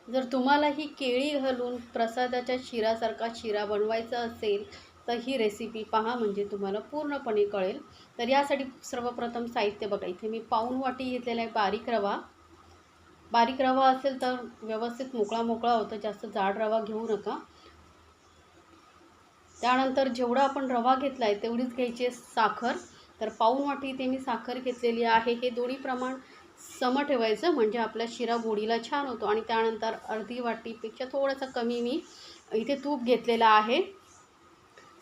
जर तुम्हाला ही केळी घालून प्रसादाच्या शिऱ्यासारखा शिरा बनवायचा असेल तर ही रेसिपी पहा, म्हणजे तुम्हाला पूर्णपणे कळेल. तर यासाठी सर्वप्रथम साहित्य बघा. इथे मी पाऊण वाटी घेतलेला आहे बारीक रवा. बारीक रवा असेल तर व्यवस्थित मोकळा मोकळा होतं, जास्त जाड रवा घेऊ नका. त्यानंतर जेवढा आपण रवा घेतला आहे तेवढीच घ्यायची आहे साखर. तर पाऊण वाटी इथे मी साखर घेतलेली आहे. हे दोन्ही प्रमाण सम ठेवायचं, म्हणजे आपला शिरा गोडीला छान होतो. आणि त्यानंतर अर्धी वाटीपेक्षा थोडंसं कमी मी इथे तूप घेतलेलं आहे,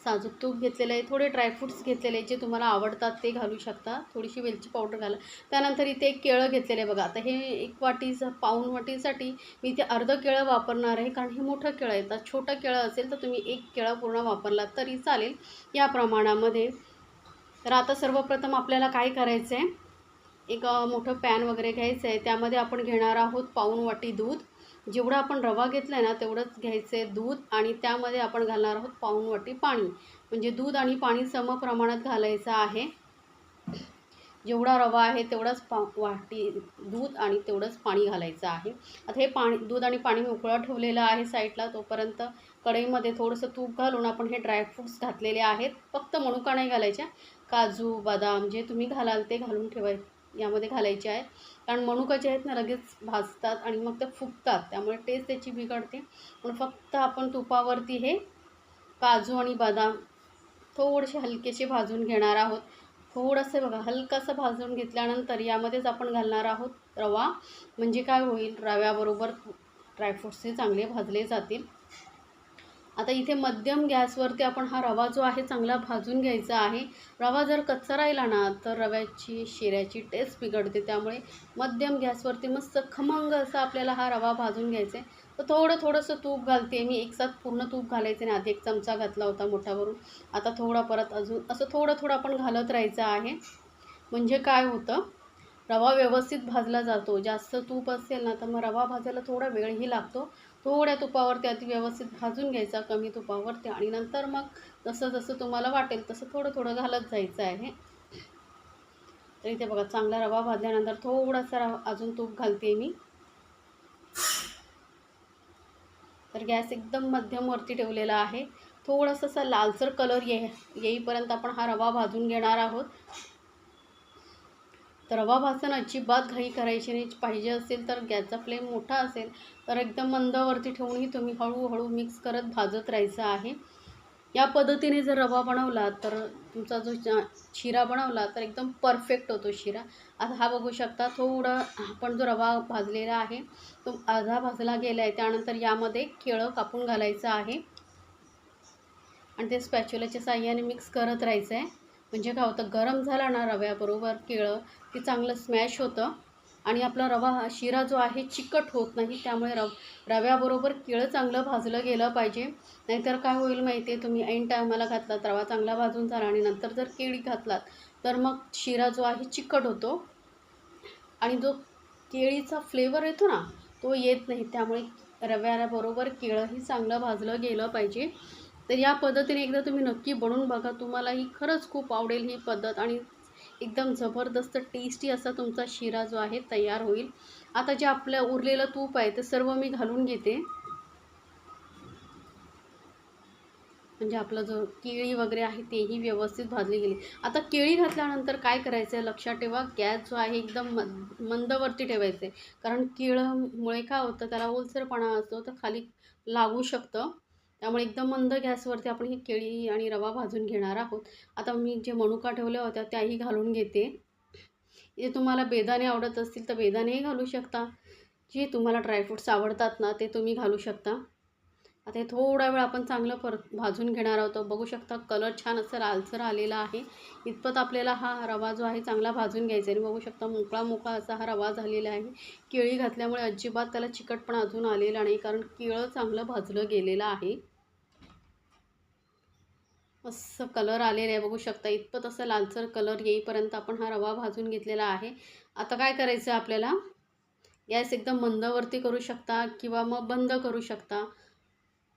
साजूक तूप घेतलेलं आहे. थोडे ड्रायफ्रूट्स घेतलेले जे तुम्हाला आवडतात ते घालू शकता. थोडीशी वेलची पावडर घाला. त्यानंतर इथे एक केळं घेतलेलं आहे बघा. आता हे एक वाटीचं पाऊण वाटीसाठी मी इथे अर्धं केळं वापरणार आहे, कारण हे मोठं केळं आहे. तर छोटं केळं असेल तर तुम्ही एक केळं पूर्ण वापरला तरी चालेल या प्रमाणामध्ये. तर आता सर्वप्रथम आपल्याला काय करायचं आहे, एक मोठं पॅन वगैरे घ्यायचं आहे. त्यामध्ये आपण घेणार आहोत पाऊण वाटी दूध. जेवढा आपण रवा घेतला आहे ना तेवढंच घ्यायचं आहे दूध, आणि त्यामध्ये आपण घालणार आहोत पाऊण वाटी पाणी. म्हणजे दूध आणि पाणी सम प्रमाणात घालायचं आहे. जेवढा रवा आहे तेवढाच वाटी दूध आणि तेवढंच पाणी घालायचं आहे. आता हे दूध आणि पाणी उकळत ठेवलेलं आहे साईडला. तोपर्यंत कढईमध्ये थोडंसं तूप घालून आपण हे ड्रायफ्रूट्स घातलेले आहेत. फक्त मनुका नाही घालायच्या, काजू बदाम जे तुम्ही घालाल ते घालून यामध्ये घालायचे आहे. कारण मनुका जे आहेत ना लगेच भाजतात आणि मग ते फुगतात, त्यामुळे टेस्ट त्याची बिघडते. पण फक्त आपण तुपावरती हे काजू आणि बदाम थोडेसे हलकेसे भाजून घेणार आहोत. थोडंसं बघा हलकंसं भाजून घेतल्यानंतर यामध्येच आपण घालणार आहोत रवा. म्हणजे काय होईल, रव्याबरोबर ड्रायफ्रूट्सही चांगले भाजले जातील. आता इथे मध्यम गॅसवरती आपण हा रवा जो आहे चांगला भाजून घ्यायचा आहे. रवा जर कच्चा राहिला ना तर रव्याची शिऱ्याची टेस्ट बिघडते. त्यामुळे मध्यम गॅसवरती मस्त खमंग असा आपल्याला हा रवा भाजून घ्यायचा आहे. तर थोडंसं तूप घालते मी. एकसाथ पूर्ण तूप घालायचं नाही, आधी एक चमचा घातला होता मोठावरून. आता थोडा परत अजून असं थोडं आपण घालत राहायचं आहे. म्हणजे काय होतं, रवा व्यवस्थित भाजला जातो. जास्त तूप असेल ना तर मग रवा भाजायला थोडा वेळही लागतो. थोड्या तुपावरती आधी व्यवस्थित भाजून घ्यायचा, कमी तुपावरती, आणि नंतर मग जसं तुम्हाला वाटेल तसं थोडं घालत जायचं आहे. तर इथे बघा चांगला रवा भाजल्यानंतर थोडासा अजून तूप घालते मी. तर गॅस एकदम मध्यमवरती ठेवलेला आहे. थोडासा असा लालसर कलर येईपर्यंत आपण हा रवा भाजून घेणार आहोत. तर रवा भाजताना अजिबात घाई करायची नाही. पाहिजे असेल तर गॅसचा फ्लेम मोठा असेल तर एकदम मंदवरती ठेवूनही तुम्ही हळूहळू मिक्स करत भाजत राहायचं आहे. या पद्धतीने जर रवा बनवला तर तुमचा जो शिरा बनवला तर एकदम परफेक्ट होतो शिरा. आता हा बघू शकता, थोडा आपण जो रवा भाजलेला आहे तो अर्धा भाजला गेला आहे. त्यानंतर यामध्ये केळं कापून घालायचं आहे आणि ते स्पॅच्युलाच्या साहाय्याने मिक्स करत राहायचं आहे. म्हणजे काय होतं, गरम झाला ना रव्याबरोबर केळं की चांगलं स्मॅश होतं आणि आपला रवा शिरा जो आहे चिकट होत नाही. त्यामुळे रव्याबरोबर केळं चांगलं भाजलं गेलं पाहिजे. नाहीतर काय होईल माहिती आहे, तुम्ही ऐन टायमाला घातलात रवा चांगला भाजून झाला आणि नंतर जर केळी घातलात तर मग शिरा जो आहे चिकट होतो आणि जो केळीचा फ्लेवर येतो ना तो येत नाही. त्यामुळे रव्याबरोबर केळंही चांगलं भाजलं गेलं पाहिजे. तर या पद्धतीने एकदा तुम्ही नक्की बनवून बघा. तुम्हालाही खरंच खूप आवडेल ही पद्धत आणि एकदम जबरदस्त टेस्टी असा तुमचा शिरा जो आहे तयार होईल. आता जे आपलं उरलेलं तूप आहे ते सर्व मी घालून घेते. म्हणजे आपलं जो केळी वगैरे आहे तेही व्यवस्थित भाजली गेली. आता केळी घातल्यानंतर काय करायचं आहे लक्षात ठेवा, गॅस जो आहे एकदम मंदवरती ठेवायचं आहे. कारण केळीमुळे काय होतं, त्याला ओलसरपणा असतो तर खाली लागू शकतं. त्यामुळे एकदम मंद गॅसवरती आपण ही केळी आणि रवा भाजून घेणार आहोत. आता मी जे मनुका ठेवल्या होत्या त्याही घालून घेते. इथे तुम्हाला बेदाणे आवडत असतील तर बेदाणेही घालू शकता. जे तुम्हाला ड्रायफ्रूट्स आवडतात ना ते तुम्ही घालू शकता. आता हे थोडा वेळ आपण चांगलं परत भाजून घेणार आहोत. बघू शकता कलर छान असं लालसर आलेला आहे. इतपत आपल्याला हा रवा जो आहे चांगला भाजून घ्यायचा आहे. आणि बघू शकता मोकळा मोकळा असा हा रवा झालेला आहे. केळी घातल्यामुळे अजिबात त्याला चिकटपणा अजून आलेला नाही, कारण केळं चांगलं भाजलं गेलेलं आहे. मस्त कलर आलेला आहे बघू शकता. इतपत असं लालसर कलर येईपर्यंत आपण हा रवा भाजून घेतलेला आहे. आता काय करायचं आहे आपल्याला, गॅस एकदम मंदवरती करू शकता किंवा मग बंद करू शकता.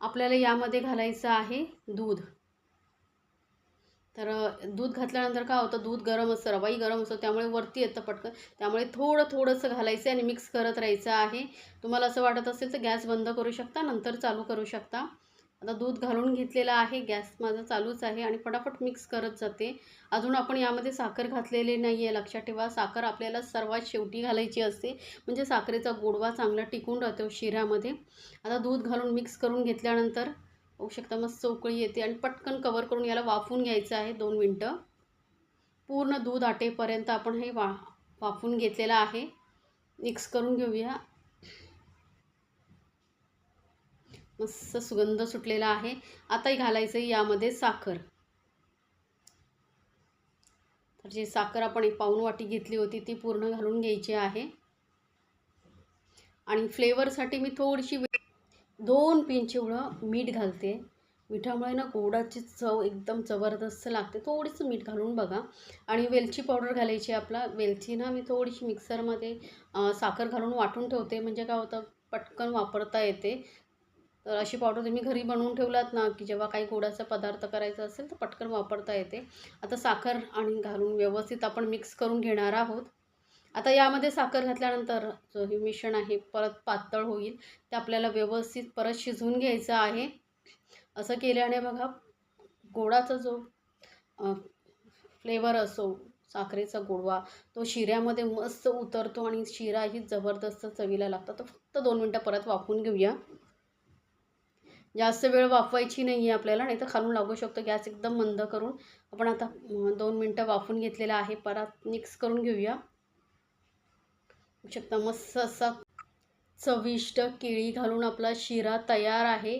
आपल्याला यामध्ये घालायचं आहे दूध. तर दूध घातल्यानंतर काय होतं, दूध गरम असतं, रवाही गरम असतो, त्यामुळे वरती येतं पटकन. त्यामुळे थोडंसं घालायचं आणि मिक्स करत राहायचं आहे. तुम्हाला असं वाटत असेल तर गॅस बंद करू शकता, नंतर चालू करू शकता. आता दूध घालून घेतलेलं आहे, गॅस माझा चालूच आहे आणि फटाफट मिक्स करत जाते. अजून आपण यामध्ये साखर घातलेली नाही आहे, लक्षात ठेवा. साखर आपल्याला सर्वात शेवटी घालायची असते, म्हणजे साखरेचा गोडवा चांगला टिकून राहतो शिऱ्यामध्ये. आता दूध घालून मिक्स करून घेतल्यानंतर होऊ शकता मस्त उकळी येते आणि पटकन कवर करून याला वाफवून घ्यायचं आहे 2 मिनटं. पूर्ण दूध आटेपर्यंत आपण हे वाफवून घेतलेलं आहे. मिक्स करून घेऊया. मस्त सुगंध सुटलेला आहे. आता घालायचं आहे यामध्ये साखर. तर जी साखर आपण एक पाऊण वाटी घेतली होती ती पूर्ण घालून घ्यायची आहे. आणि फ्लेवरसाठी मी थोडीशी 2 पिंच एवढं मीठ घालते. मिठामुळे ना गोडाची चव एकदम जबरदस्त लागते. थोडीसं मीठ घालून बघा. आणि वेलची पावडर घालायची आपला. वेलची ना मी थोडीशी मिक्सरमध्ये साखर घालून वाटून ठेवते, म्हणजे काय होतं पटकन वापरता येते. तर अशी पावडर तुम्ही घरी बनवून ठेवलात ना, की जेव्हा काही गोडाचा पदार्थ करायचा असेल तर पटकन वापरता येते. आता साखर आणि घालून व्यवस्थित आपण मिक्स करून घेणार आहोत. आता यामध्ये साखर घातल्यानंतर जो हे मिश्रण आहे परत पातळ होईल. ते आपल्याला व्यवस्थित परत शिजवून घ्यायचं आहे. असं केल्याने बघा गोडाचा जो फ्लेवर असो, साखरेचा गोडवा तो शिऱ्यामध्ये मस्त उतरतो आणि शिराही जबरदस्त चवीला लागतो. तर फक्त 2 मिनटं परत वाफवून घेऊया. जास्त वेळ वाफवायची नाही आहे आपल्याला, नाही तर खालून लागू शकतो. गॅस एकदम मंद करून आपण आता 2 मिनटं वाफवून घेतलेला आहे. परत मिक्स करून घेऊया. बघू शकता मस्त असा चविष्ट केळी घालून आपला शिरा तयार आहे.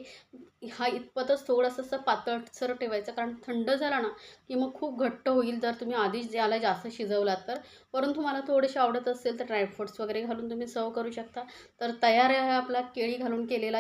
हा इतपतच थोडासा असा पातळसर ठेवायचा, कारण थंड झाला ना की मग खूप घट्ट होईल जर तुम्ही आधीच याला जास्त शिजवलात तर. परंतु तुम्हाला थोडेसे आवडत असेल तर ड्रायफ्रुट्स वगैरे घालून तुम्ही सर्व करू शकता. तर तयार आहे आपला केळी घालून केलेला